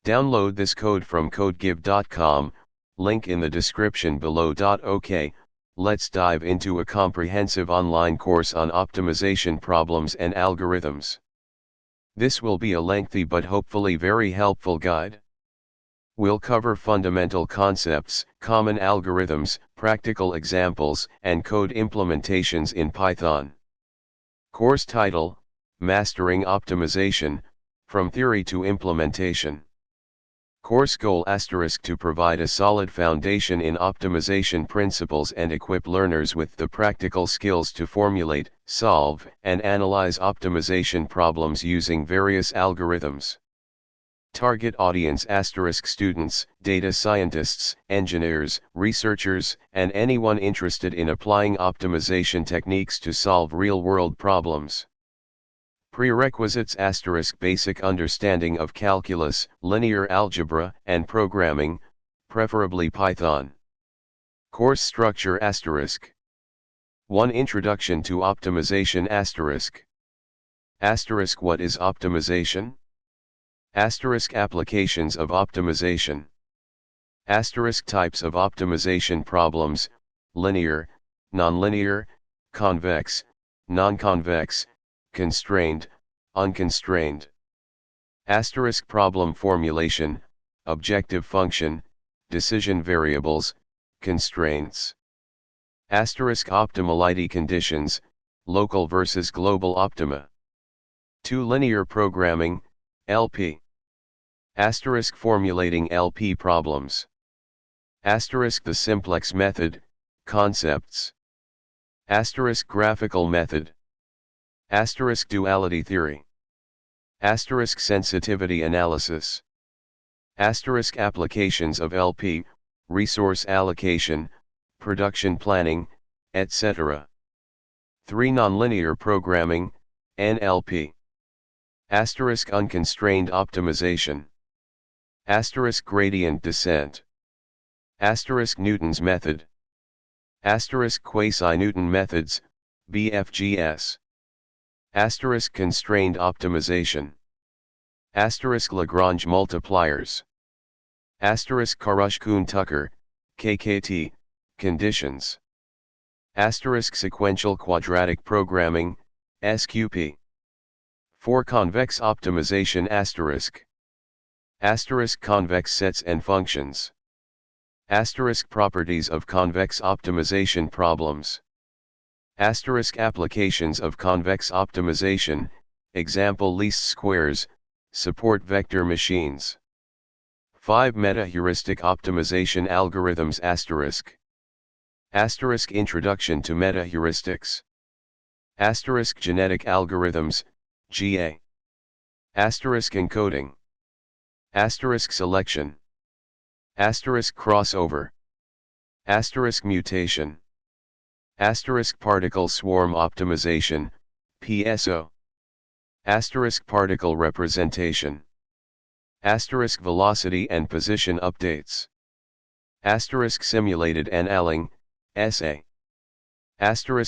Download this code from codegive.com, link in the description below. OK, let's dive into a comprehensive online course on optimization problems and algorithms. This will be a lengthy but hopefully very helpful guide. We'll cover fundamental concepts, common algorithms, practical examples, and code implementations in Python. Course title: Mastering Optimization, From Theory to Implementation. Course goal: to provide a solid foundation in optimization principles and equip learners with the practical skills to formulate, solve, and analyze optimization problems using various algorithms. Target audience: students, data scientists, engineers, researchers, and anyone interested in applying optimization techniques to solve real-world problems. Prerequisites: basic understanding of calculus, linear algebra, and programming, preferably Python. Course structure: 1. Introduction to optimization. What is optimization? Applications of optimization. Types of optimization problems: linear, nonlinear, convex, non-convex, constrained, unconstrained. Problem formulation, objective function, decision variables, constraints. Optimality conditions, local versus global optima. 2. Linear programming, LP. Formulating LP problems. The simplex method, concepts. Graphical method. Duality theory. Sensitivity analysis. Applications of LP, resource allocation, production planning, etc. 3. Nonlinear programming, NLP. Unconstrained optimization. Gradient descent. Newton's method. Quasi-Newton methods, BFGS. Constrained optimization. Lagrange multipliers. Karush-Kuhn-Tucker, KKT, conditions. Sequential quadratic programming, SQP. 4. Convex optimization. Convex sets and functions. Properties of convex optimization problems. Applications of convex optimization, example least squares, support vector machines. 5. Meta-heuristic optimization algorithms. Introduction to meta-heuristics. Genetic algorithms, GA. Encoding. Selection. Crossover. Mutation. Particle swarm optimization, PSO. Particle representation. Velocity and position updates. Simulated annealing, SA.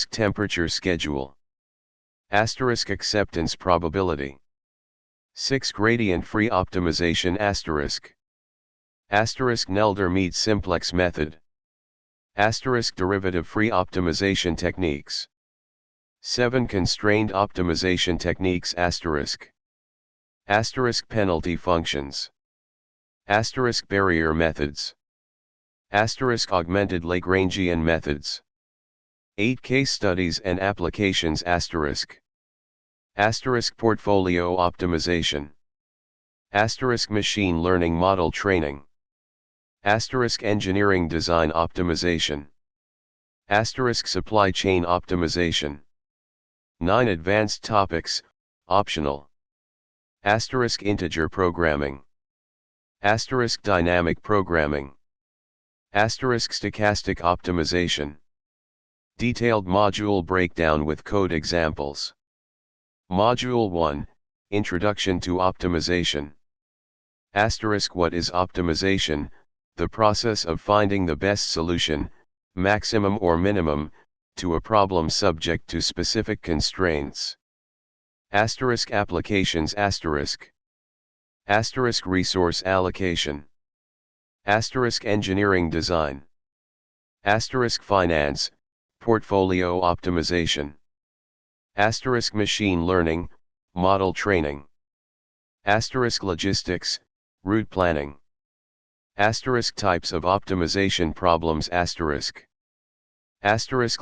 Temperature schedule. Acceptance probability. 6. Gradient-free optimization. Nelder-Mead simplex method. Derivative-free optimization techniques. 7. Constrained optimization techniques. Penalty functions. Barrier methods. Augmented Lagrangian methods. 8. Case studies and applications. Portfolio optimization. Machine learning model training. Engineering design optimization. Supply chain optimization. 9. Advanced topics, optional. Integer programming. Dynamic programming. Stochastic optimization. Detailed module breakdown with code examples. Module 1, Introduction to Optimization. What is optimization? The process of finding the best solution, maximum or minimum, to a problem subject to specific constraints. Applications. Asterisk resource allocation. Asterisk engineering design. Asterisk finance, portfolio optimization. Asterisk machine learning, model training. Asterisk logistics, route planning. Asterisk types of optimization problems. Asterisk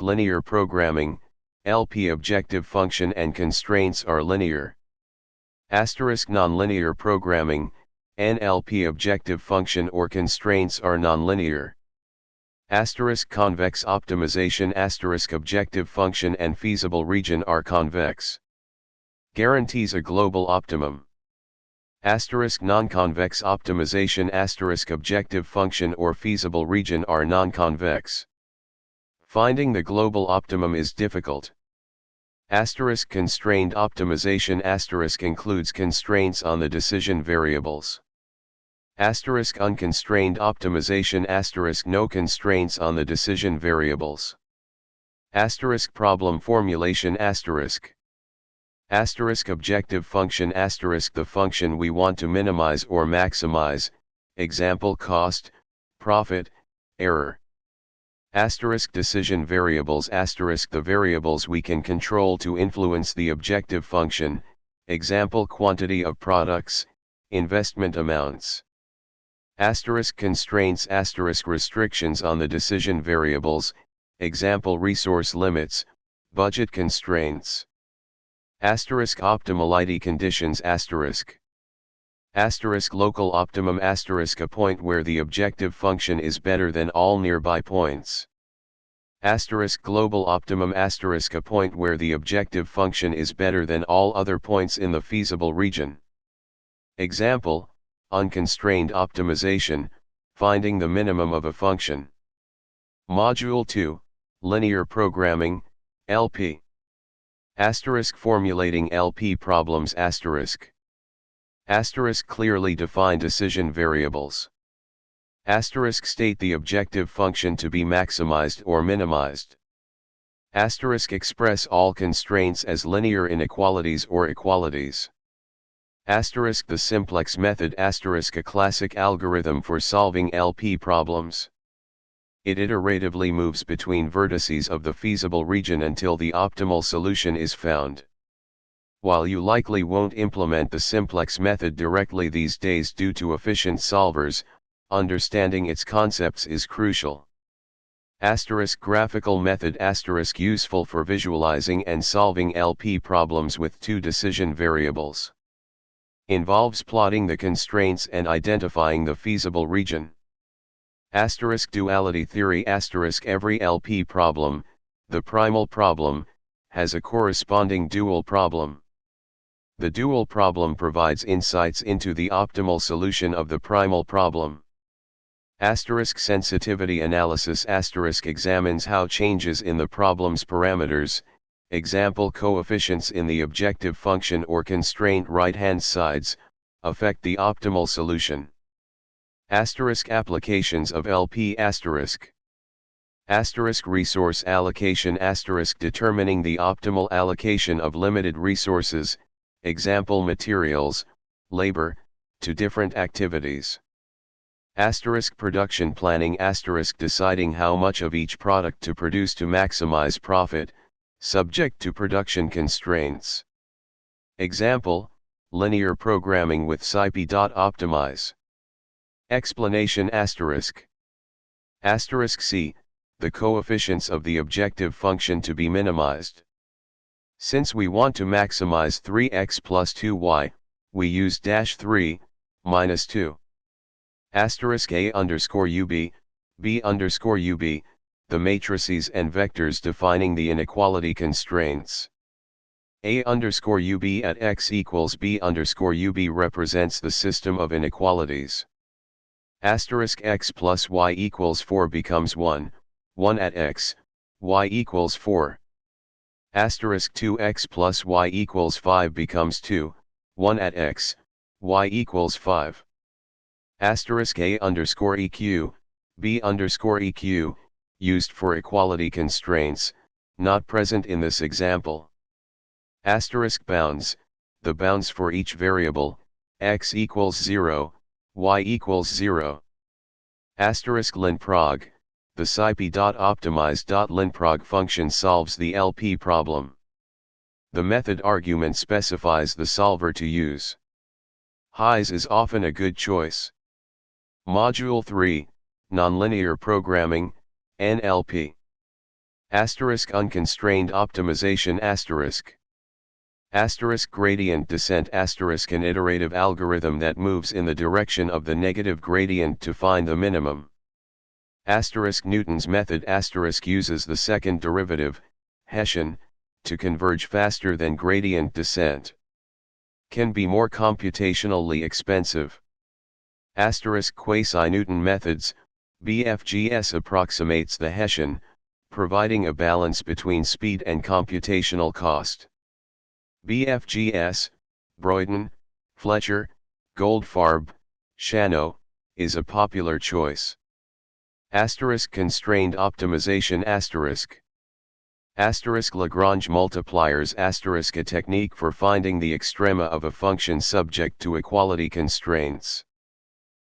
linear programming, LP objective function and constraints are linear. Asterisk nonlinear programming, NLP objective function or constraints are nonlinear. Asterisk convex optimization. Asterisk objective function and feasible region are convex. Guarantees a global optimum. Asterisk non-convex optimization. Asterisk objective function or feasible region are non-convex. Finding the global optimum is difficult. Asterisk constrained optimization. Asterisk includes constraints on the decision variables. Asterisk unconstrained optimization. Asterisk no constraints on the decision variables. Asterisk problem formulation. Asterisk objective function. Asterisk the function we want to minimize or maximize, example cost, profit, error. Asterisk decision variables. Asterisk the variables we can control to influence the objective function, example quantity of products, investment amounts. Asterisk constraints. Asterisk restrictions on the decision variables, example resource limits, budget constraints. Asterisk optimality conditions. Asterisk local optimum. Asterisk a point where the objective function is better than all nearby points. Asterisk global optimum. Asterisk a point where the objective function is better than all other points in the feasible region. Example, unconstrained optimization, finding the minimum of a function. Module 2, Linear Programming, LP. Asterisk formulating LP problems. Asterisk clearly define decision variables. Asterisk state the objective function to be maximized or minimized. Asterisk express all constraints as linear inequalities or equalities. Asterisk the simplex method. Asterisk a classic algorithm for solving LP problems. It iteratively moves between vertices of the feasible region until the optimal solution is found. While you likely won't implement the simplex method directly these days due to efficient solvers, understanding its concepts is crucial. Asterisk graphical method. Asterisk useful for visualizing and solving LP problems with two decision variables. Involves plotting the constraints and identifying the feasible region. Asterisk duality theory. Asterisk every LP problem, the primal problem, has a corresponding dual problem. The dual problem provides insights into the optimal solution of the primal problem. Asterisk sensitivity analysis. Asterisk examines how changes in the problem's parameters, example coefficients in the objective function or constraint right-hand sides, affect the optimal solution. Asterisk applications of LP. Asterisk resource allocation. Asterisk determining the optimal allocation of limited resources, example materials, labor, to different activities. Asterisk production planning. Asterisk deciding how much of each product to produce to maximize profit, subject to production constraints. Example, linear programming with SciPy.optimize. Explanation. Asterisk C, the coefficients of the objective function to be minimized. Since we want to maximize 3x plus 2y, we use -3, -2. Asterisk A underscore UB, B underscore UB, the matrices and vectors defining the inequality constraints. A underscore UB at x equals B underscore UB represents the system of inequalities. Asterisk x plus y equals 4 becomes 1, 1 at x, y equals 4. Asterisk 2x plus y equals 5 becomes 2, 1 at x, y equals 5. Asterisk A underscore EQ, B underscore EQ, used for equality constraints, not present in this example. Asterisk bounds, the bounds for each variable, x equals 0, y equals 0. Asterisk linprog, the scipy.optimize.linprog function solves the LP problem. The method argument specifies the solver to use. Highs is often a good choice. Module 3, Nonlinear Programming, NLP. Asterisk unconstrained optimization asterisk. Asterisk gradient descent asterisk an iterative algorithm that moves in the direction of the negative gradient to find the minimum. Asterisk Newton's method asterisk uses the second derivative, Hessian, to converge faster than gradient descent. Can be more computationally expensive. Asterisk quasi-Newton methods, BFGS approximates the Hessian, providing a balance between speed and computational cost. BFGS, Broyden, Fletcher, Goldfarb, Shano, is a popular choice. Asterisk constrained optimization asterisk. Asterisk Lagrange multipliers asterisk a technique for finding the extrema of a function subject to equality constraints.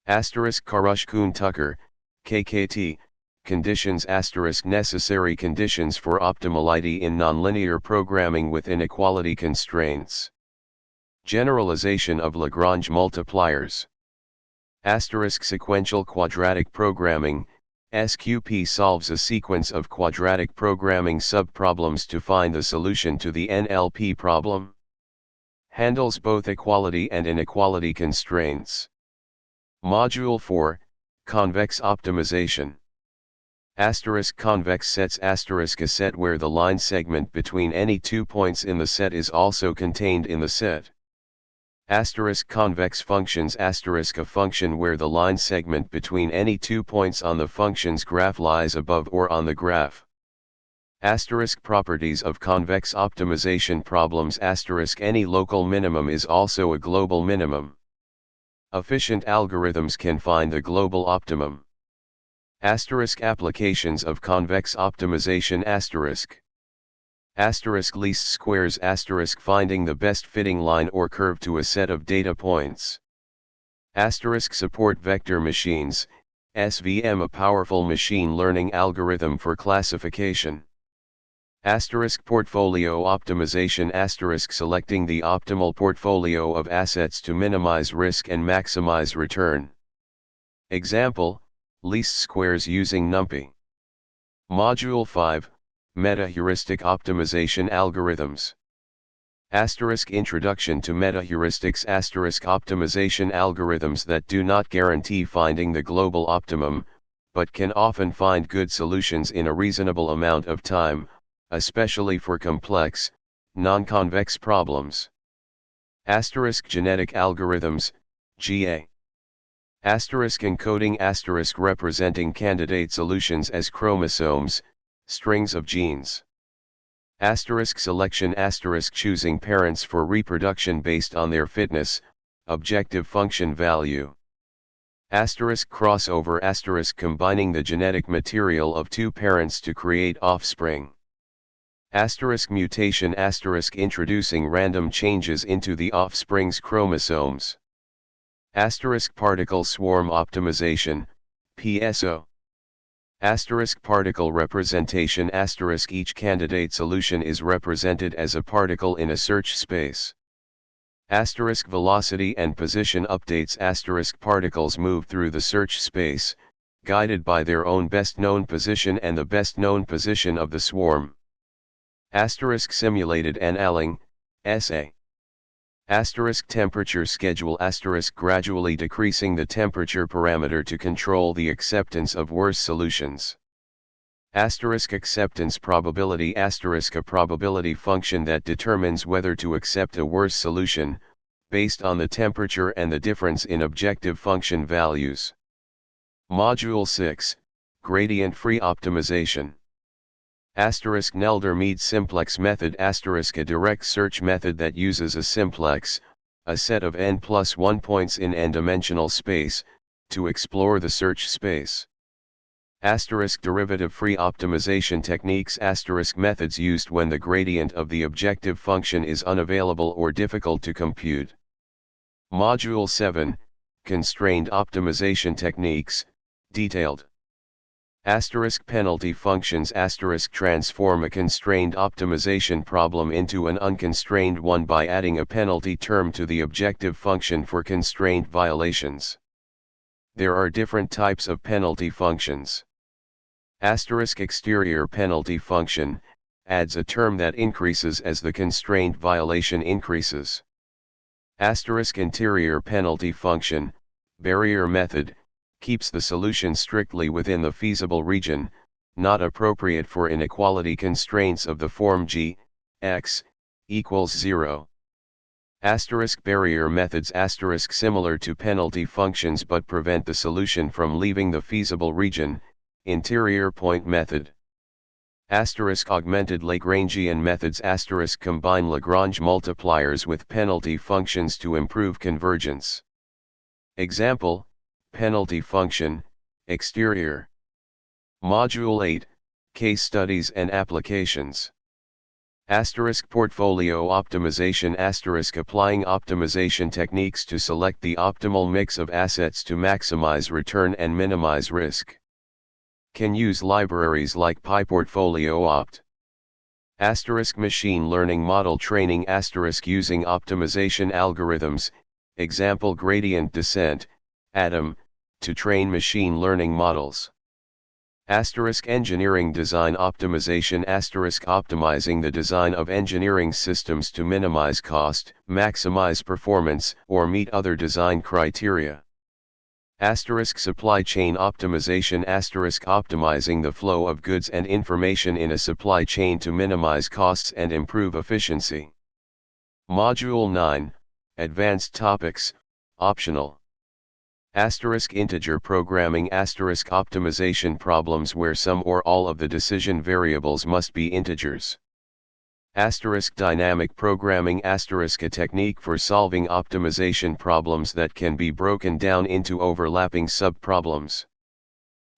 Asterisk Karush-Kuhn-Tucker, KKT, conditions asterisk necessary conditions for optimality in nonlinear programming with inequality constraints. Generalization of Lagrange multipliers. Asterisk sequential quadratic programming, SQP solves a sequence of quadratic programming subproblems to find the solution to the NLP problem. Handles both equality and inequality constraints. Module 4, Convex optimization. Asterisk convex sets asterisk a set where the line segment between any 2 points in the set is also contained in the set. Asterisk convex functions asterisk a function where the line segment between any 2 points on the function's graph lies above or on the graph. Asterisk properties of convex optimization problems asterisk any local minimum is also a global minimum. Efficient algorithms can find the global optimum. Asterisk applications of convex optimization asterisk. Asterisk least squares asterisk finding the best fitting line or curve to a set of data points. Asterisk support vector machines, SVM a powerful machine learning algorithm for classification. Asterisk portfolio optimization asterisk selecting the optimal portfolio of assets to minimize risk and maximize return. Example, least squares using NumPy. Module 5, Meta-heuristic optimization algorithms. Asterisk introduction to meta-heuristics asterisk optimization algorithms that do not guarantee finding the global optimum, but can often find good solutions in a reasonable amount of time, especially for complex, non-convex problems. Asterisk genetic algorithms, GA. Asterisk encoding asterisk representing candidate solutions as chromosomes, strings of genes. Asterisk selection asterisk choosing parents for reproduction based on their fitness, objective function value. Asterisk crossover asterisk combining the genetic material of two parents to create offspring. Asterisk mutation asterisk introducing random changes into the offspring's chromosomes. Asterisk particle swarm optimization, PSO. Asterisk particle representation asterisk each candidate solution is represented as a particle in a search space. Asterisk velocity and position updates asterisk particles move through the search space, guided by their own best known position and the best known position of the swarm. Asterisk simulated annealing, SA. Asterisk temperature schedule asterisk gradually decreasing the temperature parameter to control the acceptance of worse solutions. Asterisk acceptance probability asterisk a probability function that determines whether to accept a worse solution, based on the temperature and the difference in objective function values. Module 6, Gradient-free optimization. Asterisk Nelder-Mead simplex method asterisk a direct search method that uses a simplex, a set of n+1 points in n-dimensional space, to explore the search space. Asterisk derivative-free optimization techniques asterisk methods used when the gradient of the objective function is unavailable or difficult to compute. Module 7, Constrained Optimization Techniques, detailed. Penalty functions transform a constrained optimization problem into an unconstrained one by adding a penalty term to the objective function for constraint violations. There are different types of penalty functions. Exterior penalty function adds a term that increases as the constraint violation increases. Interior penalty function, barrier method, keeps the solution strictly within the feasible region, not appropriate for inequality constraints of the form g, x, equals 0. Barrier methods similar to penalty functions but prevent the solution from leaving the feasible region, interior point method. Augmented Lagrangian methods combine Lagrange multipliers with penalty functions to improve convergence. Example, penalty function, exterior. Module 8, Case Studies and Applications. Portfolio optimization applying optimization techniques to select the optimal mix of assets to maximize return and minimize risk. Can use libraries like PyPortfolio Opt. Machine learning model training using optimization algorithms, example gradient descent, ADAM, to train machine learning models. Engineering design optimization optimizing the design of engineering systems to minimize cost, maximize performance, or meet other design criteria. Supply chain optimization optimizing the flow of goods and information in a supply chain to minimize costs and improve efficiency. Module 9, Advanced Topics, optional. Integer programming optimization problems where some or all of the decision variables must be integers. Dynamic programming a technique for solving optimization problems that can be broken down into overlapping subproblems.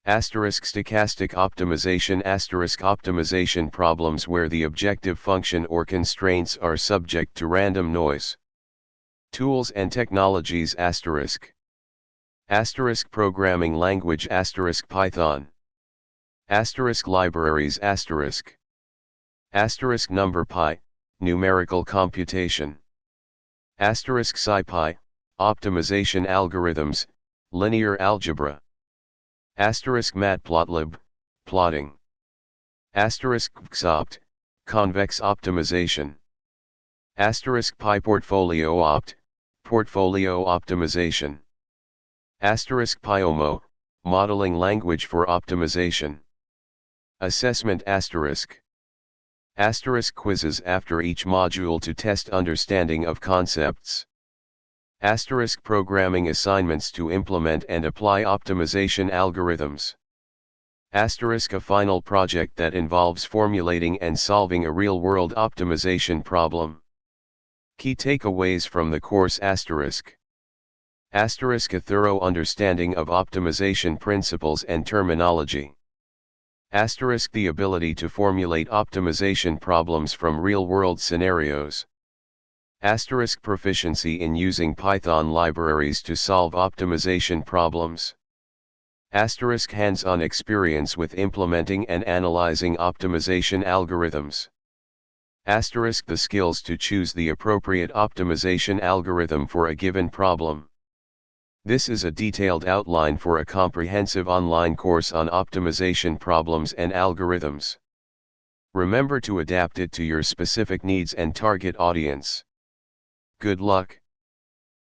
Stochastic optimization optimization problems where the objective function or constraints are subject to random noise. Tools and technologies programming language Python. Libraries NumPy, numerical computation. SciPy, optimization algorithms, linear algebra. Matplotlib, plotting. XOpt, convex optimization. PyPortfolio Opt, portfolio optimization. Pyomo, modeling language for optimization. Assessment quizzes after each module to test understanding of concepts. Programming assignments to implement and apply optimization algorithms. A final project that involves formulating and solving a real-world optimization problem. Key takeaways from the course A thorough understanding of optimization principles and terminology. The ability to formulate optimization problems from real-world scenarios. Proficiency in using Python libraries to solve optimization problems. Hands-on experience with implementing and analyzing optimization algorithms. The skills to choose the appropriate optimization algorithm for a given problem. This is a detailed outline for a comprehensive online course on optimization problems and algorithms. Remember to adapt it to your specific needs and target audience. Good luck.